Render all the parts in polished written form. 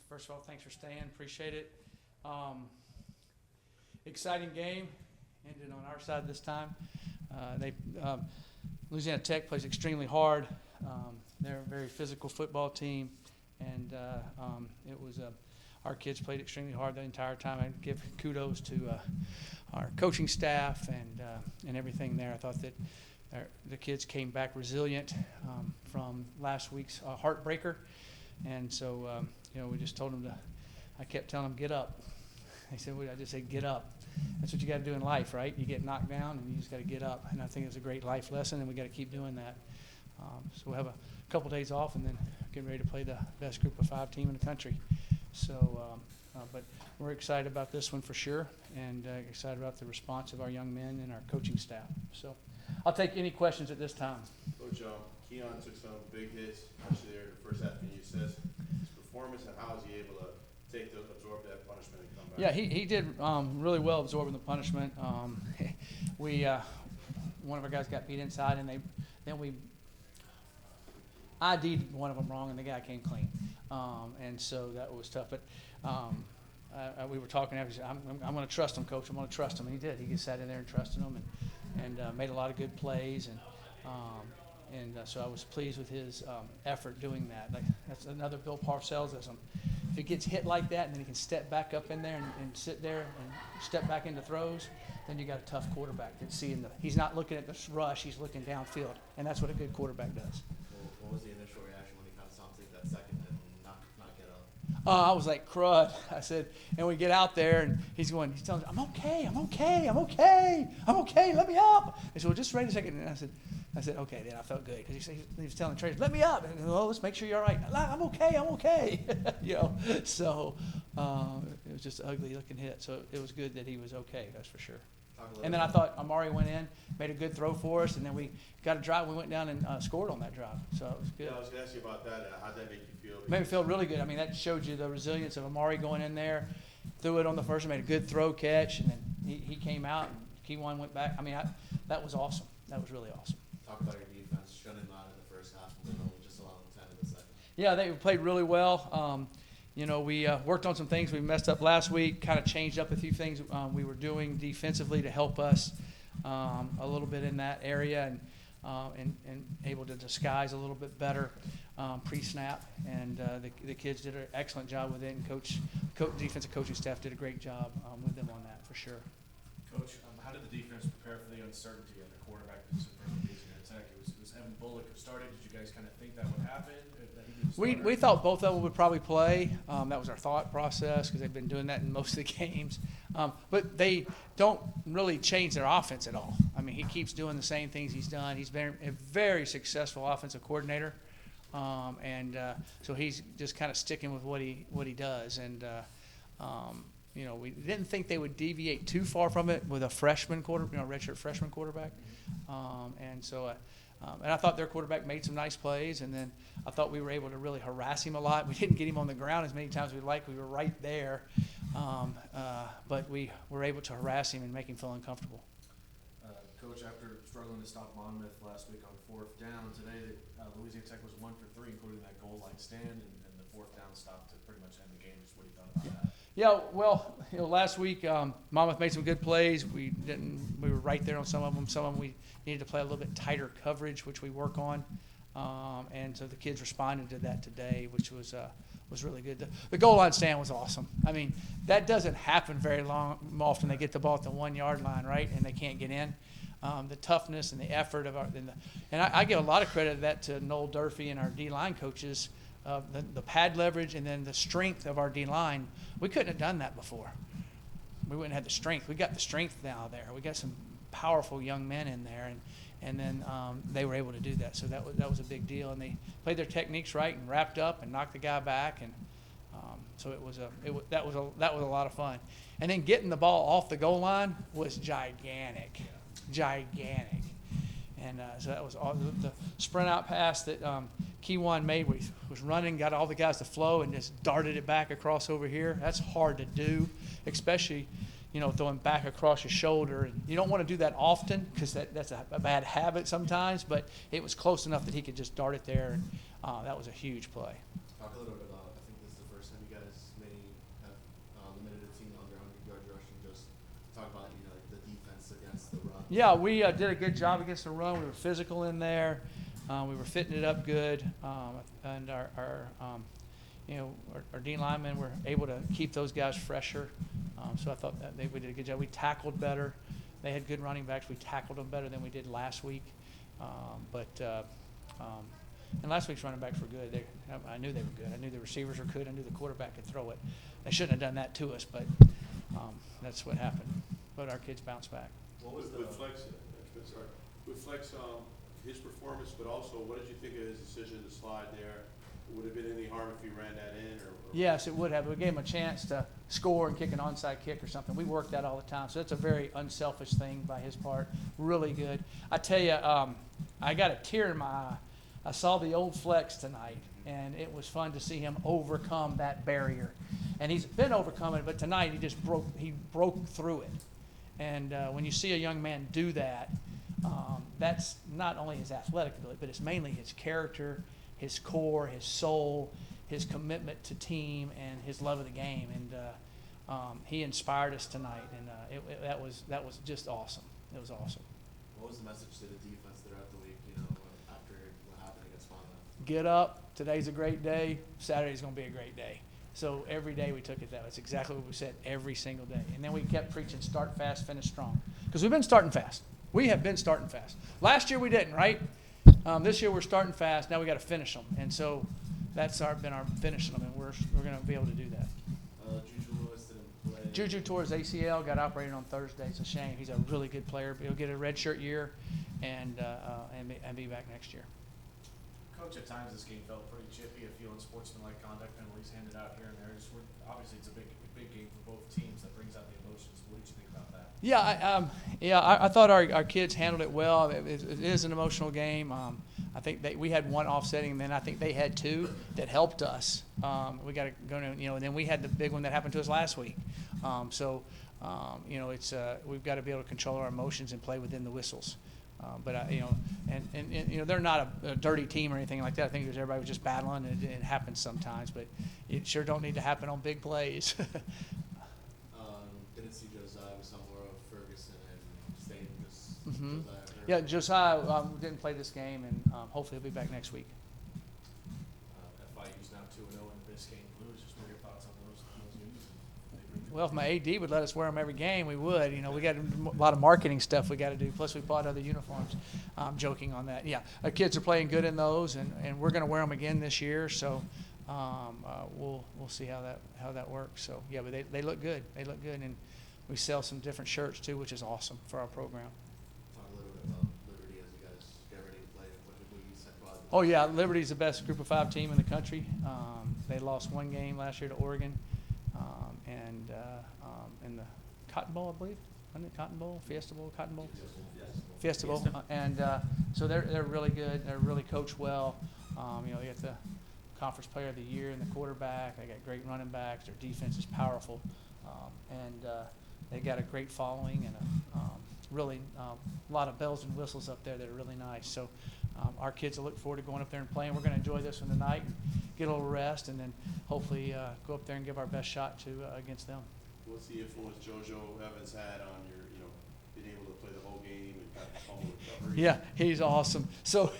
First of all, thanks for staying. Appreciate it. Exciting game. Ended on our side this time. Louisiana Tech plays extremely hard. They're a very physical football team, and it was our kids played extremely hard the entire time. I give kudos to our coaching staff and everything there. I thought that the kids came back resilient from last week's heartbreaker, and so we just told them I kept telling them, get up. They said, I just said, get up. That's what you got to do in life, right? You get knocked down, and you just got to get up. And I think it's a great life lesson, and we got to keep doing that. So we'll have a couple days off, and then getting ready to play the best group of 5 team in the country. So, but we're excited about this one for sure, and excited about the response of our young men and our coaching staff. So I'll take any questions at this time. Coach, Keon took some big hits actually there in the first half. Can you assess his performance, and how is he able to absorb that punishment and come back? Yeah, he did really well absorbing the punishment. One of our guys got beat inside, and then we ID'd one of them wrong, and the guy came clean. And so that was tough. But we were talking after. He said, I'm going to trust him, Coach. I'm going to trust him. And he did. He just sat in there and trusted him and made a lot of good plays. And so I was pleased with his effort doing that. That's another Bill Parcells-ism. If he gets hit like that and then he can step back up in there and sit there and step back into throws, then you got a tough quarterback that's he's not looking at the rush, he's looking downfield. And that's what a good quarterback does. What was the initial reaction when he kind of saw him take that second and not get up? I was like, crud. I said, and we get out there and he's telling me, I'm okay, let me up. I said, well, just wait a second. And I said, okay, then I felt good because he was telling Trace, let me up. And well, let's make sure you're all right. I'm okay. So it was just an ugly looking hit. So it was good that he was okay, that's for sure. And then I thought Amari went in, made a good throw for us, and then we got a drive. We went down and scored on that drive. So it was good. Yeah, I was going to ask you about that. How'd that make you feel? Made me feel really good. I mean, that showed you the resilience of Amari going in there, threw it on the first, made a good throw catch, and then he came out, and Kewan went back. I mean, that was awesome. That was really awesome. Talk about your defense, shutting them out in the first half, and then just allowing 10 in the second. Yeah, they played really well. We worked on some things we messed up last week, kind of changed up a few things we were doing defensively to help us a little bit in that area and able to disguise a little bit better pre-snap. And the kids did an excellent job with it, and defensive coaching staff did a great job with them on that for sure. Coach, how did the defense prepare for the uncertainty at the quarterback position for Louisiana Tech? It was Evan Bullock who started. Did you guys kind of think that would happen? We thought both of them would probably play. That was our thought process because they've been doing that in most of the games. But they don't really change their offense at all. I mean, he keeps doing the same things he's done. He's been a very successful offensive coordinator, so he's just kind of sticking with what he does. And we didn't think they would deviate too far from it with a redshirt freshman quarterback. And I thought their quarterback made some nice plays, and then I thought we were able to really harass him a lot. We didn't get him on the ground as many times as we'd like. We were right there, but we were able to harass him and make him feel uncomfortable. Coach, after struggling to stop Monmouth last week on 4th down, today Louisiana Tech was 1 for 3, including that goal line stand, and the 4th down stop to pretty much end the game. Just what do you thought about that? Yeah, well, last week Monmouth made some good plays. We were right there on some of them. Some of them we needed to play a little bit tighter coverage, which we work on, and so the kids responded to that today, which was really good. The goal line stand was awesome. I mean, that doesn't happen very often. They get the ball at the 1 yard line, right, and they can't get in. The toughness and the effort of I give a lot of credit to that to Noel Durfee and our D-line coaches. The pad leverage and then the strength of our D-line. We couldn't have done that before. We wouldn't have the strength. We got the strength now there. We got some powerful young men in there, and then they were able to do that. So that was a big deal. And they played their techniques right and wrapped up and knocked the guy back. And so that was a lot of fun. And then getting the ball off the goal line was gigantic. And so that was all the sprint out pass that Kewan made. Was running, got all the guys to flow, and just darted it back across over here. That's hard to do, especially throwing back across your shoulder. And you don't want to do that often because that's a bad habit sometimes. But it was close enough that he could just dart it there, and that was a huge play. Talk a little bit about. I think this is the first time you Yeah, we did a good job against the run. We were physical in there. We were fitting it up good, and our D linemen were able to keep those guys fresher. So I thought that we did a good job. We tackled better. They had good running backs. We tackled them better than we did last week. And last week's running backs were good. I knew they were good. I knew the receivers were good. I knew the quarterback could throw it. They shouldn't have done that to us, but that's what happened. But our kids bounced back. What was with Flex, his performance, but also what did you think of his decision to slide there? Would it have been any harm if he ran that in? Or Yes, it would have. We gave him a chance to score and kick an onside kick or something. We work that all the time. So that's a very unselfish thing by his part. Really good. I tell you, I got a tear in my eye. I saw the old Flex tonight, and it was fun to see him overcome that barrier. And he's been overcoming it, but tonight he broke through it. And when you see a young man do that, that's not only his athletic ability, but it's mainly his character, his core, his soul, his commitment to team, and his love of the game. And he inspired us tonight, and that was just awesome. It was awesome. What was the message to the defense throughout the week, after what happened against Monmouth? Get up. Today's a great day. Saturday's going to be a great day. So every day we took it that way. It's exactly what we said every single day. And then we kept preaching start fast, finish strong. Because we've been starting fast. We have been starting fast. Last year we didn't, right? This year we're starting fast. Now we got to finish them. And so that's been our finishing them, and we're going to be able to do that. Juju Lewis didn't play. Juju tore his ACL, got operated on Thursday. It's a shame. He's a really good player. He'll get a redshirt year and be back next year. Coach, at times this game felt pretty chippy, a few unsportsmanlike conduct penalties handed out here and there. Obviously, it's a big game for both teams that brings out the emotions. What did you think about that? Yeah, I thought our kids handled it well. It is an emotional game. I think we had one offsetting, and then I think they had two that helped us. We got to go to, and then we had the big one that happened to us last week. It's we've got to be able to control our emotions and play within the whistles. They're not a dirty team or anything like that. I think everybody was just battling, and it happens sometimes, but it sure don't need to happen on big plays. Didn't see Josiah with somewhere of Ferguson and State. Mm-hmm. Josiah. Yeah, Josiah didn't play this game, and hopefully he'll be back next week. FIU's now 2-0 in Biscayne Blues. Just what are your thoughts on those news? Well, if my AD would let us wear them every game, we would. We got a lot of marketing stuff we got to do. Plus, we bought other uniforms. I'm joking on that. Yeah, our kids are playing good in those, and we're going to wear them again this year. So we'll see how that works. So yeah, but they look good. They look good, and we sell some different shirts too, which is awesome for our program. Talk a little bit about Liberty as you guys get ready to play. What did you say about Oh yeah, Liberty's the best Group of 5 team in the country. They lost one game last year to Oregon, and in the Cotton Bowl, I believe. Wasn't it Cotton Bowl, Fiesta Bowl, Cotton Bowl? Fiesta Bowl. And so they're really good. They're really coached well. They got the Conference Player of the Year and the quarterback. They got great running backs. Their defense is powerful, and they got a great following and really a lot of bells and whistles up there that are really nice. So our kids will look forward to going up there and playing. We're going to enjoy this one tonight and get a little rest, and then hopefully go up there and give our best shot against them. What's the influence JoJo Evans had on your, being able to play the whole game and kind of fumble recovery? Yeah, he's awesome. So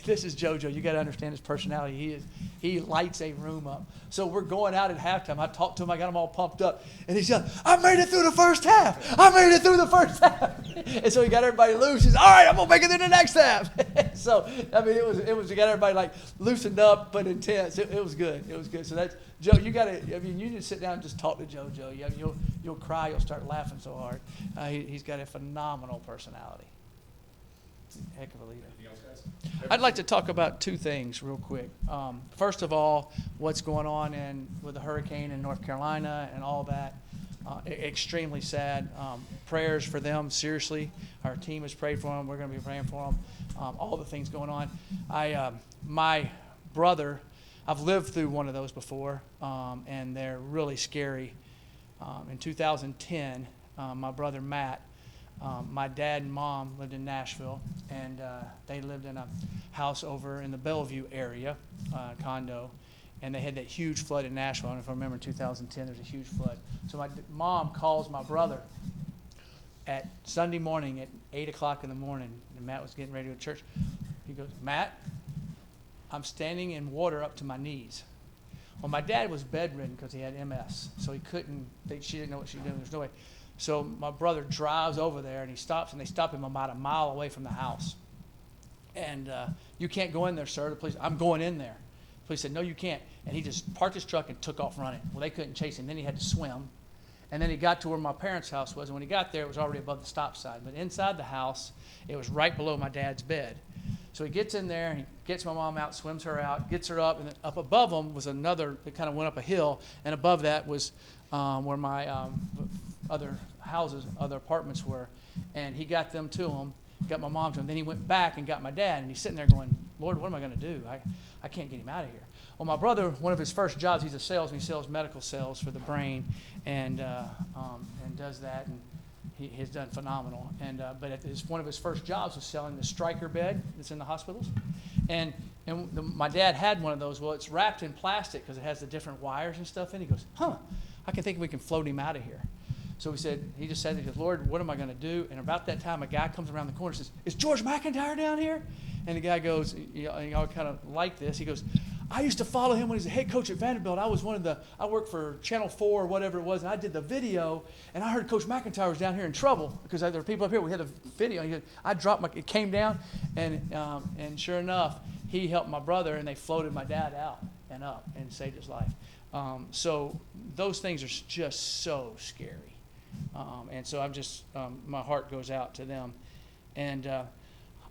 this is JoJo. You got to understand his personality. He lights a room up. So we're going out at halftime. I talked to him. I got him all pumped up, and he's yelling, "I made it through the first half! I made it through the first half!" And so he got everybody loose. He's, "All right, I'm gonna make it through the next half." So it was. He got everybody like loosened up but intense. It was good. It was good. So that's Joe. You got to. You need to sit down and just talk to JoJo. You'll cry. You'll start laughing so hard. He's got a phenomenal personality. Heck of a leader. Anything else, guys? I'd like to talk about two things real quick. First of all, what's going on with the hurricane in North Carolina and all that. Extremely sad. Prayers for them, seriously. Our team has prayed for them. We're going to be praying for them. All the things going on. My brother, I've lived through one of those before, and they're really scary. In 2010, my brother Matt, my dad and mom lived in Nashville, and they lived in a house over in the Bellevue area, condo, and they had that huge flood in Nashville. I don't know if I remember in 2010, there was a huge flood. So my mom calls my brother, at Sunday morning at 8 o'clock in the morning, and Matt was getting ready to go to church. He goes, Matt, I'm standing in water up to my knees. Well, my dad was bedridden because he had MS, so he couldn't, she didn't know what she was doing. There's no way. So my brother drives over there, and he stops, and they stop him about a mile away from the house. And you can't go in there, sir. The police, I'm going in there. The police said, no, you can't. And he just parked his truck and took off running. Well, they couldn't chase him. Then he had to swim. And then he got to where my parents' house was. And when he got there, it was already above the stop sign. But inside the house, it was right below my dad's bed. So he gets in there, he gets my mom out, swims her out, gets her up, and then up above them was another, it kind of went up a hill, and above that was where my other houses, other apartments were. And he got them to him, got my mom to him. Then he went back and got my dad, and he's sitting there going, Lord, what am I going to do? I can't get him out of here. Well, my brother, one of his first jobs, he's a salesman. He sells medical cells for the brain, and does that, and he has done phenomenal. And but one of his first jobs was selling the striker bed that's in the hospitals, and my dad had one of those. Well, it's wrapped in plastic because it has the different wires and stuff in it. He goes, I can think we can float him out of here. So he just said, Lord, what am I going to do? And about that time, a guy comes around the corner and says, is George MacIntyre down here? And the guy goes, y'all kind of like this. He goes, I used to follow him when he was a head coach at Vanderbilt. I worked for Channel 4 or whatever it was, and I did the video, and I heard Coach MacIntyre was down here in trouble because there were people up here. We had a video. It came down, and sure enough, he helped my brother, and they floated my dad out and up and saved his life. So those things are just so scary. And so I'm just, my heart goes out to them. And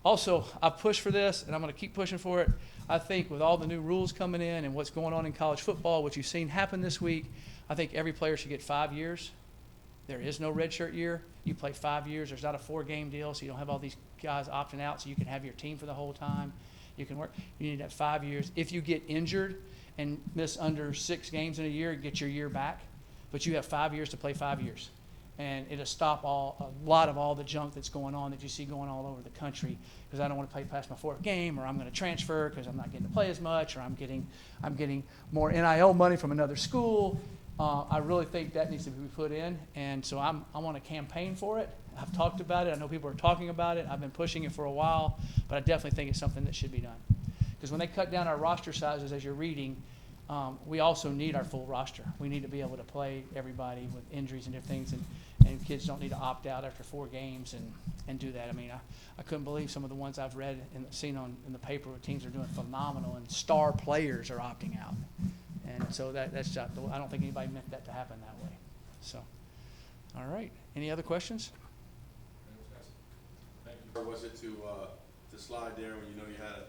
also, I push for this, and I'm going to keep pushing for it. I think with all the new rules coming in and what's going on in college football, what you've seen happen this week, I think every player should get 5 years. There is no redshirt year. You play 5 years. There's not a 4-game deal, so you don't have all these guys opting out, so you can have your team for the whole time. You can work. You need to have 5 years. If you get injured and miss under 6 games in a year, get your year back. But you have 5 years to play 5 years. And it'll stop a lot of all the junk that's going on that you see going all over the country, because I don't want to play past my 4th game, or I'm going to transfer because I'm not getting to play as much, or I'm getting more NIL money from another school. I really think that needs to be put in, and so I want to campaign for it. I've talked about it. I know people are talking about it. I've been pushing it for a while, but I definitely think it's something that should be done. Because when they cut down our roster sizes, as you're reading, we also need our full roster. We need to be able to play everybody with injuries and different things, and kids don't need to opt out after 4 games and do that. I mean, I couldn't believe some of the ones I've read and seen in the paper where teams are doing phenomenal and star players are opting out. And so that's just, I don't think anybody meant that to happen that way. So, all right. Any other questions? Or was it to slide there when you had a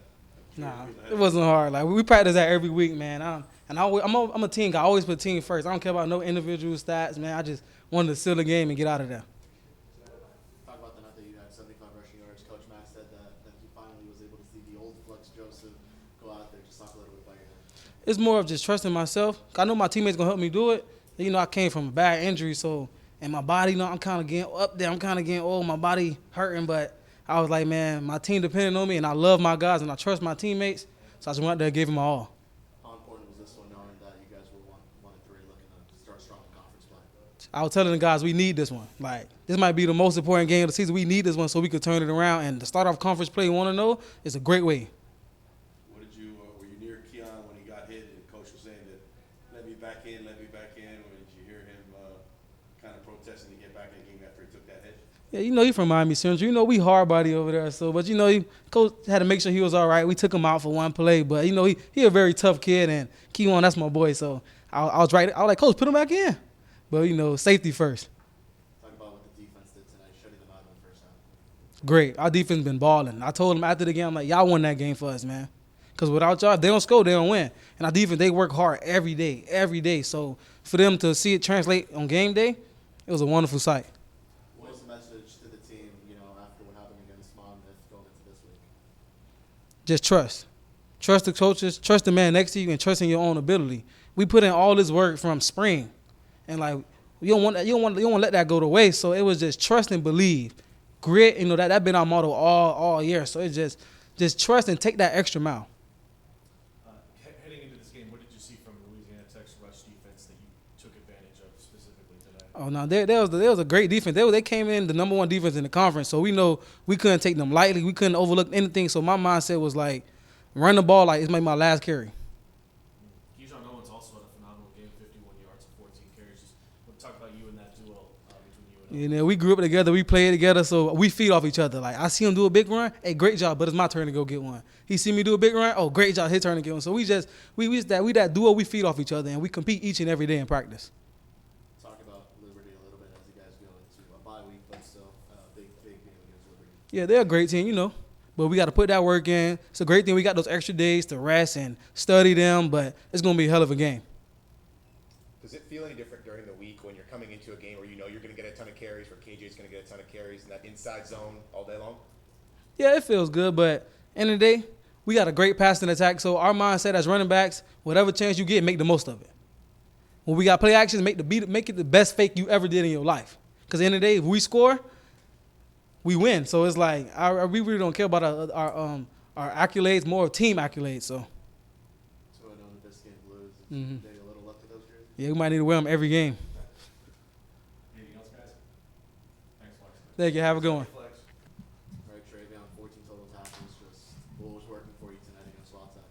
Nah, it wasn't hard. Like, we practice that every week, man. I'm a team guy. I always put team first. I don't care about no individual stats, man. I just wanted to seal the game and get out of there. Talk about the night that you had 75 rushing yards. Coach Mac said that he finally was able to see the old Flex Joseph go out there. Just talk a little bit about your head. It's more of just trusting myself. I know my teammates going to help me do it. I came from a bad injury, and my body, I'm kind of getting up there. I'm kind of getting old. My body hurting, but I was like, man, my team depended on me, and I love my guys, and I trust my teammates, so I just went out there and gave them my all. How important was this one, knowing that you guys were 1-3, looking to start strong in conference play? I was telling the guys we need this one. Like, this might be the most important game of the season. We need this one so we could turn it around, and to start off conference play 1-0 is a great way. What did you were you near Keon when he got hit and coach was saying that let me back in, or did you hear him kind of protesting to get back in the game after he took that hit? Yeah, he from Miami Central. We hard body over there. So, but coach had to make sure he was all right. We took him out for one play, but he a very tough kid, and Keon, that's my boy. So I was right. I was like, Coach, put him back in. But safety first. Talk about what the defense did tonight, shutting them out in the first half. Great. Our defense been balling. I told him after the game, I'm like, y'all won that game for us, man. Because without y'all, if they don't score, they don't win. And our defense, they work hard every day. So for them to see it translate on game day, it was a wonderful sight. What was the message to the team, after what happened against Monmouth going into this week? Just trust. Trust the coaches, trust the man next to you, and trust in your own ability. We put in all this work from spring, and you don't want to let that go to waste. So it was just trust and believe, grit. That been our motto all year. So it's just trust and take that extra mile. Heading into this game, what did you see from Louisiana Tech's rush defense that you took advantage of specifically today? Oh no, there was a great defense. They came in the number one defense in the conference, so we know we couldn't take them lightly. We couldn't overlook anything. So my mindset was like, run the ball like it's my last carry. Keyshawn Owens also had a phenomenal game, 51 yards and 14 carries. Just we'll talk about you and that duo between you and You know, we grew up together, we played together, so we feed off each other. Like I see him do a big run, hey, great job, but it's my turn to go get one. He see me do a big run, oh, great job, his turn to get one. So we that duo, we feed off each other, and we compete each and every day in practice. Talk about Liberty a little bit as you guys go into a bye week, but still big game against Liberty. Yeah, they're a great team, you know. But we got to put that work in. It's a great thing we got those extra days to rest and study them, but it's going to be a hell of a game. Does it feel any different during the week when you're coming into a game where you know you're going to get a ton of carries, where KJ's going to get a ton of carries in that inside zone all day long? Yeah, it feels good, but end of the day, we got a great passing attack, so our mindset as running backs, whatever chance you get, make the most of it. When we got play actions, make it the best fake you ever did in your life. Because at the end of the day, if we score, we win. So it's like we really don't care about our accolades, more of team accolades. So 2-0 in Biscayne Blues. Mhm. Maybe a little luck to those jerseys. yeah, we might need to wear them every game. Anything else, guys? Thanks, Flex. Thank you. Have a good one. Flex. All right, Travion, 14 total tackles. Just what was working for you tonight against Wild Tech?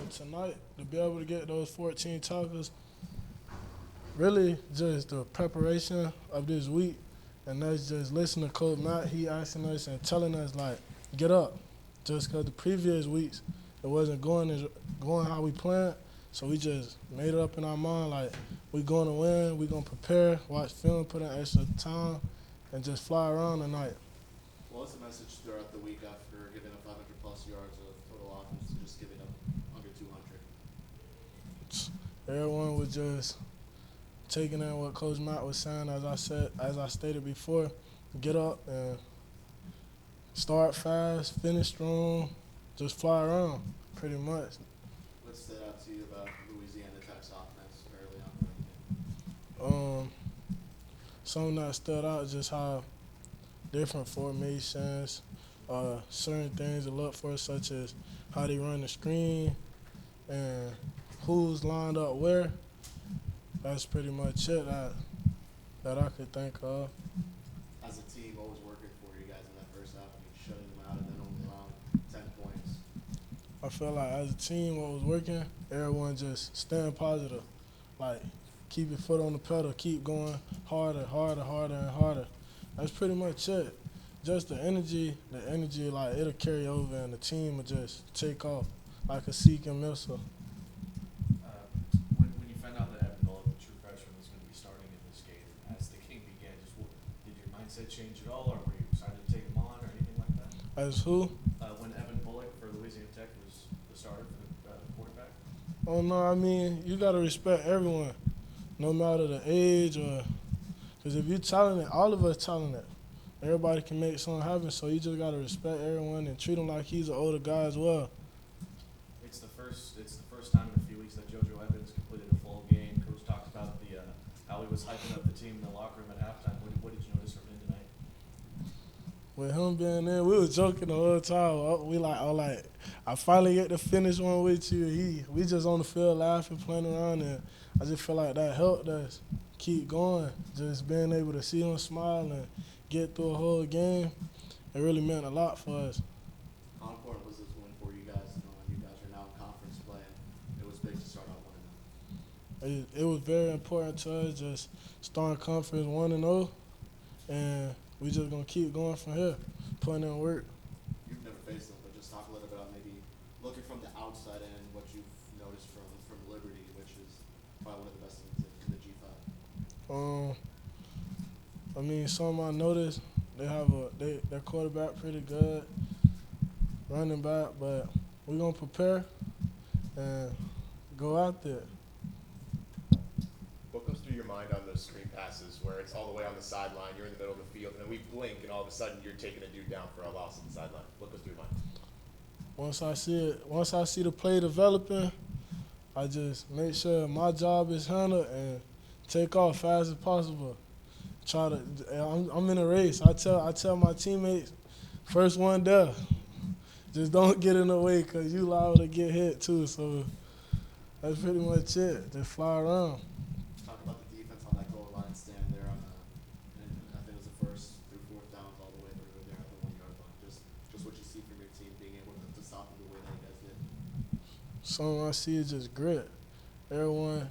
Tonight, to be able to get those 14 tackles, really just the preparation of this week, and that's just listening to Coach Matt. He asking us and telling us, like, get up. Just because the previous weeks, it wasn't going how we planned, so we just made it up in our mind, like, we going to win, we going to prepare, watch film, put in extra time, and just fly around tonight. What was the message throughout the week after giving up 500-plus yards of total offense to just giving up under 200? Everyone was just taking in what Coach Matt was saying, as I stated before, get up and start fast, finish strong, just fly around, pretty much. What stood out to you about Louisiana Tech's offense early on in the game? Something that stood out is just how different formations, certain things to look for, such as how they run the screen and who's lined up where. That's pretty much it that I could think of. As a team, what was working for you guys in that first half? I mean, shutting them out and then only allowing 10 points. I feel like as a team, what was working, everyone just staying positive. Like, keep your foot on the pedal, keep going harder, and harder. That's pretty much it. Just the energy, like, it'll carry over and the team will just take off like a seeking missile. When you found out that Evan Bullock, the true freshman, was going to be starting in this game, as the game began, did your mindset change at all, or were you excited to take him on, or anything like that? As who? When Evan Bullock for Louisiana Tech was the starter for the quarterback? Oh, no, I mean, you got to respect everyone, no matter the age or – because if you're talented, all of us talented. Everybody can make something happen, so you just got to respect everyone and treat him like he's an older guy as well. It's the first time in a few weeks that JoJo Evans completed a full game. Coach talked about how he was hyping up the team in the locker room at halftime. What did you notice from him tonight? With him being there, we was joking the whole time. We like, I finally get to finish one with you. We just on the field laughing, playing around, and I just feel like that helped us keep going. Just being able to see him smile and get through a whole game, it really meant a lot for us. How important was this win for you guys, knowing you guys are now in conference play, and it was big to start out 1-0? It was very important to us, just starting conference 1-0, and we just going to keep going from here, putting in work. You've never faced them, but just talk a little bit about maybe looking from the outside and what you've noticed from Liberty, which is probably one of the best teams in the G5. I mean, some I noticed, their quarterback pretty good, running back, but we're going to prepare and go out there. What goes through your mind on those screen passes where it's all the way on the sideline, you're in the middle of the field, and then we blink, and all of a sudden you're taking a dude down for a loss on the sideline? What goes through your mind? Once I see the play developing, I just make sure my job is handled and take off fast as possible. I'm in a race. I tell my teammates, first one there, just don't get in the way because you liable to get hit too. So that's pretty much it. Just fly around. something I see is just grit. Everyone,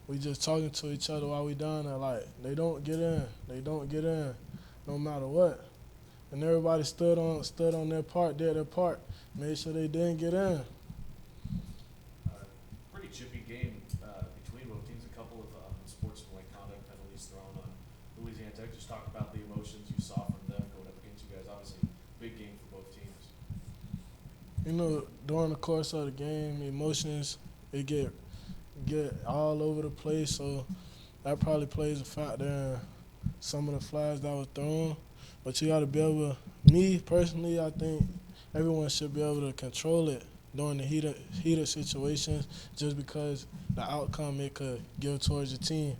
we just talking to each other while we down there. Like, they don't get in. They don't get in, no matter what. And everybody stood on their part, did their part, made sure they didn't get in. Pretty chippy game between both teams. A couple of sportsmanlike conduct penalties thrown on Louisiana Tech. Just talk about the emotions you saw from them going up against you guys. Obviously, big game for both teams. You know, during the course of the game, emotions, it get all over the place, so that probably plays a factor in some of the flags that was thrown. But you got to be able to, me personally, I think everyone should be able to control it during the heated situations just because the outcome it could give towards your team.